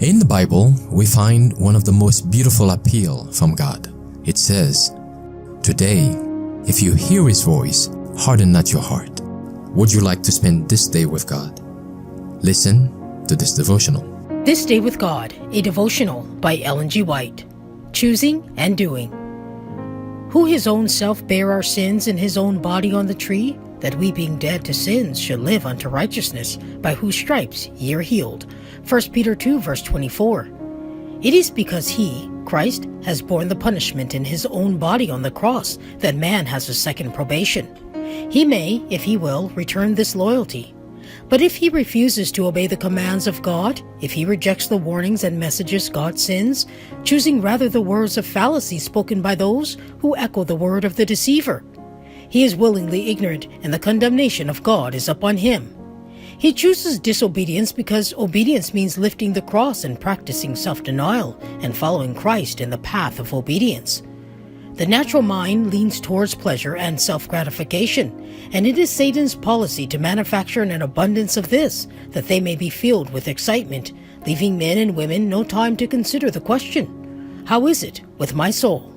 In the Bible, we find one of the most beautiful appeal from God. It says, "Today, if you hear His voice, harden not your heart." Would you like to spend this day with God? Listen to this devotional. This Day with God, a devotional by Ellen G. White. Choosing and doing. Who his own self bare our sins in his own body on the tree, that we being dead to sins should live unto righteousness, by whose stripes ye are healed. 1 Peter 2 verse 24. It is because he, Christ, has borne the punishment in his own body on the cross that man has a second probation. He may, if he will, return this loyalty. But if he refuses to obey the commands of God, if he rejects the warnings and messages God sends, choosing rather the words of fallacy spoken by those who echo the word of the deceiver, he is willingly ignorant, and the condemnation of God is upon him. He chooses disobedience because obedience means lifting the cross and practicing self-denial and following Christ in the path of obedience. The natural mind leans towards pleasure and self-gratification, and it is Satan's policy to manufacture an abundance of this, that they may be filled with excitement, leaving men and women no time to consider the question, "How is it with my soul?"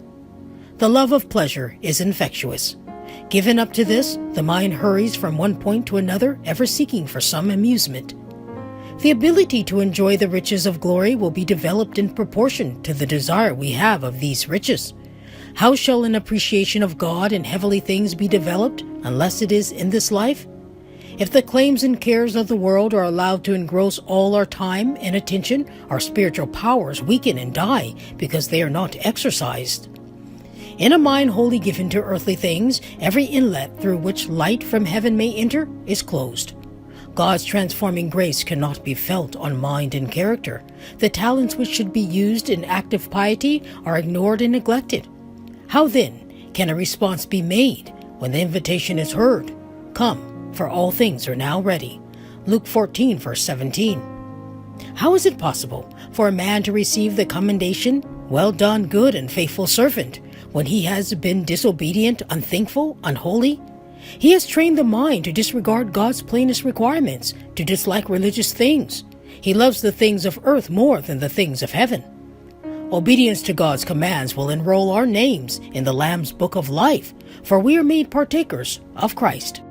The love of pleasure is infectious. Given up to this, the mind hurries from one point to another, ever seeking for some amusement. The ability to enjoy the riches of glory will be developed in proportion to the desire we have of these riches. How shall an appreciation of God and heavenly things be developed unless it is in this life? If the claims and cares of the world are allowed to engross all our time and attention, our spiritual powers weaken and die because they are not exercised. In a mind wholly given to earthly things, every inlet through which light from heaven may enter is closed. God's transforming grace cannot be felt on mind and character. The talents which should be used in active piety are ignored and neglected. How then can a response be made when the invitation is heard? "Come, for all things are now ready." Luke 14 verse 17. How is it possible for a man to receive the commendation, "Well done, good and faithful servant," when he has been disobedient, unthankful, unholy? He has trained the mind to disregard God's plainest requirements, to dislike religious things. He loves the things of earth more than the things of heaven. Obedience to God's commands will enroll our names in the Lamb's Book of Life, for we are made partakers of Christ.